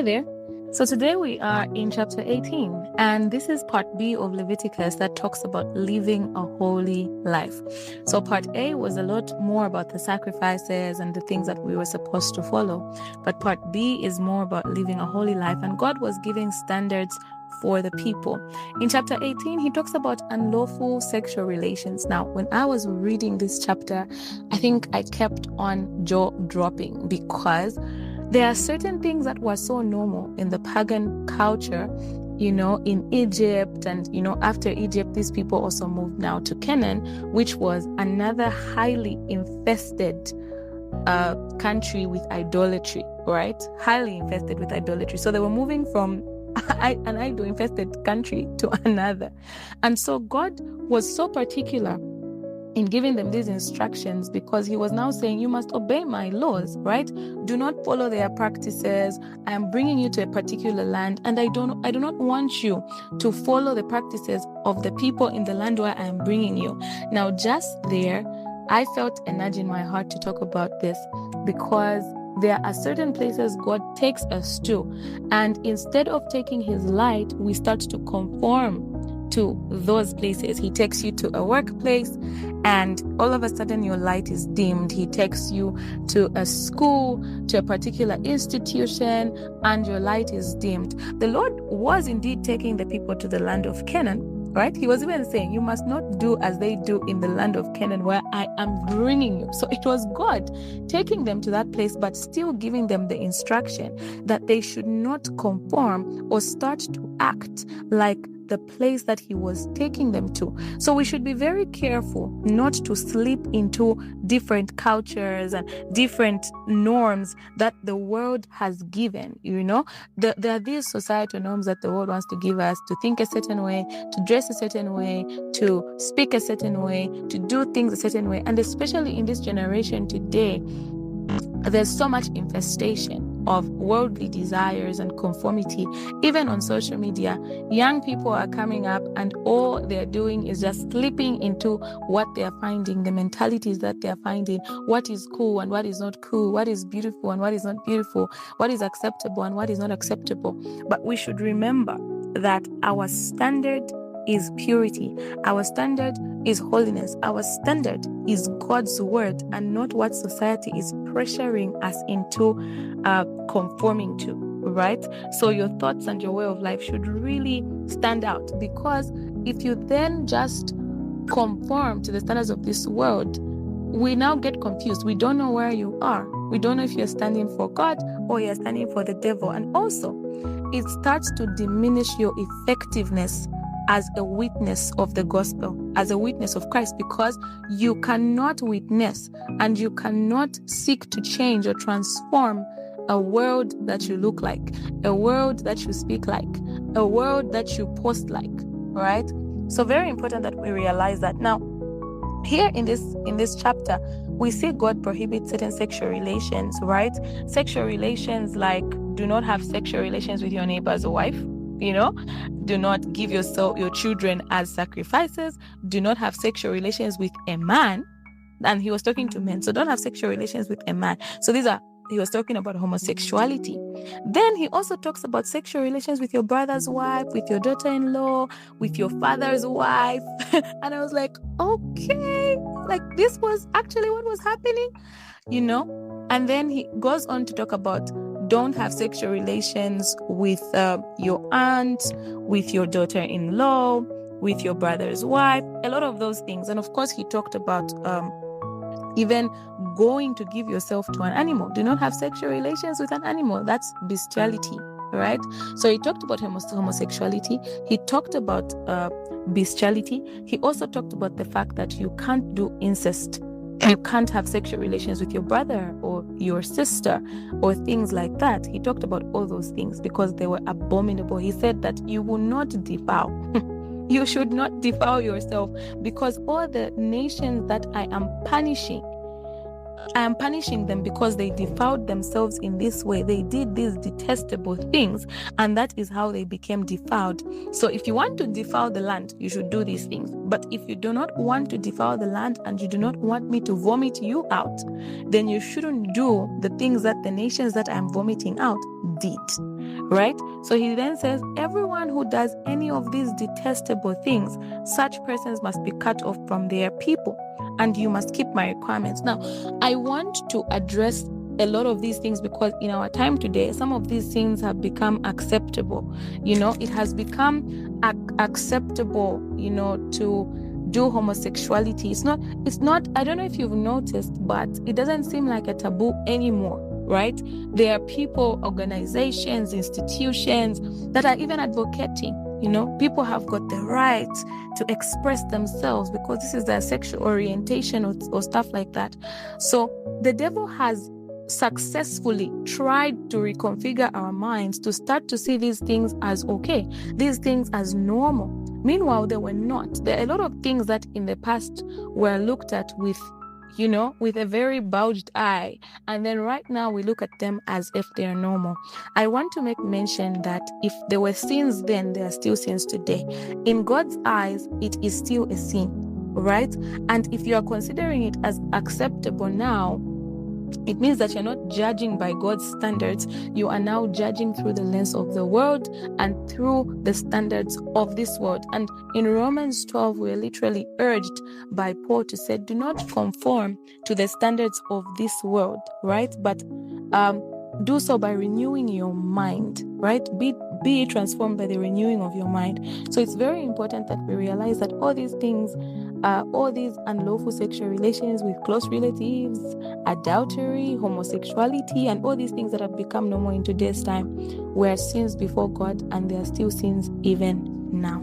Hi there. So today we are in chapter 18, and this is part B of Leviticus that talks about living a holy life. So part A was a lot more about the sacrifices and the things that we were supposed to follow. But part B is more about living a holy life, and God was giving standards for the people. In chapter 18, he talks about unlawful sexual relations. Now, when I was reading this chapter, I think I kept on jaw dropping because there are certain things that were so normal in the pagan culture, in Egypt. And, after Egypt, these people also moved now to Canaan, which was another highly infested country with idolatry, right? Highly infested with idolatry. So they were moving from an idol-infested country to another. And so God was so particular in giving them these instructions because he was now saying, you must obey my laws, right? Do not follow their practices. I am bringing you to a particular land, and I do not want you to follow the practices of the people in the land where I am bringing you. Now, just there, I felt a nudge in my heart to talk about this because there are certain places God takes us to, and instead of taking his light, we start to conform to those places. He takes you to a workplace and all of a sudden your light is dimmed. He takes you to a school, to a particular institution, and your light is dimmed. The Lord was indeed taking the people to the land of Canaan, right? He was even saying, you must not do as they do in the land of Canaan where I am bringing you. So it was God taking them to that place, but still giving them the instruction that they should not conform or start to act like the place that he was taking them to. So we should be very careful not to slip into different cultures and different norms that the world has given. There are these societal norms that the world wants to give us, to think a certain way, to dress a certain way, to speak a certain way, to do things a certain way. And especially in this generation today, there's so much infestation of worldly desires and conformity. Even on social media, young people are coming up and all they're doing is just slipping into what they're finding, the mentalities that they're finding, what is cool and what is not cool, what is beautiful and what is not beautiful, what is acceptable and what is not acceptable. But we should remember that our standard is purity. Our standard is holiness. Our standard is God's word and not what society is pressuring us into conforming to, right? So your thoughts and your way of life should really stand out, because if you then just conform to the standards of this world, we now get confused. We don't know where you are. We don't know if you're standing for God or you're standing for the devil. And also, it starts to diminish your effectiveness as a witness of the gospel, as a witness of Christ, because you cannot witness and you cannot seek to change or transform a world that you look like, a world that you speak like, a world that you post like, right? So very important that we realize that. Now, here in this chapter, we see God prohibit certain sexual relations, right? Sexual relations like do not have sexual relations with your neighbor's wife. Do not give your children as sacrifices. Do not have sexual relations with a man. And he was talking to men. So don't have sexual relations with a man. So he was talking about homosexuality. Then he also talks about sexual relations with your brother's wife, with your daughter-in-law, with your father's wife. And I was like, okay, like this was actually what was happening, And then he goes on to talk about don't have sexual relations with your aunt, with your daughter-in-law, with your brother's wife, a lot of those things. And of course, he talked about even going to give yourself to an animal. Do not have sexual relations with an animal. That's bestiality, right? So he talked about homosexuality. He talked about bestiality. He also talked about the fact that you can't do incest. You can't have sexual relations with your brother or your sister or things like that. He talked about all those things because they were abominable. He said that you will not defile. You should not defile yourself, because all the nations that I am punishing I am punishing them because they defiled themselves in this way. They did these detestable things, and that is how they became defiled. So if you want to defile the land, you should do these things. But if you do not want to defile the land and you do not want me to vomit you out, then you shouldn't do the things that the nations that I'm vomiting out did. Right? So he then says, everyone who does any of these detestable things, such persons must be cut off from their people, and you must keep my requirements. Now, I want to address a lot of these things because in our time today, some of these things have become acceptable. It has become acceptable, to do homosexuality. It's not, I don't know if you've noticed, but it doesn't seem like a taboo anymore, right? There are people, organizations, institutions that are even advocating. People have got the right to express themselves because this is their sexual orientation or stuff like that. So the devil has successfully tried to reconfigure our minds to start to see these things as okay, these things as normal. Meanwhile, they were not. There are a lot of things that in the past were looked at with a very bulged eye. And then right now we look at them as if they're normal. I want to make mention that if there were sins then, there are still sins today. In God's eyes, it is still a sin, right? And if you are considering it as acceptable now, it means that you're not judging by God's standards. You are now judging through the lens of the world and through the standards of this world. And in Romans 12, we're literally urged by Paul to say, do not conform to the standards of this world, right? But do so by renewing your mind, right? Be transformed by the renewing of your mind. So it's very important that we realize that all these things, all these unlawful sexual relations with close relatives, adultery, homosexuality, and all these things that have become normal in today's time were sins before God, and they are still sins even now.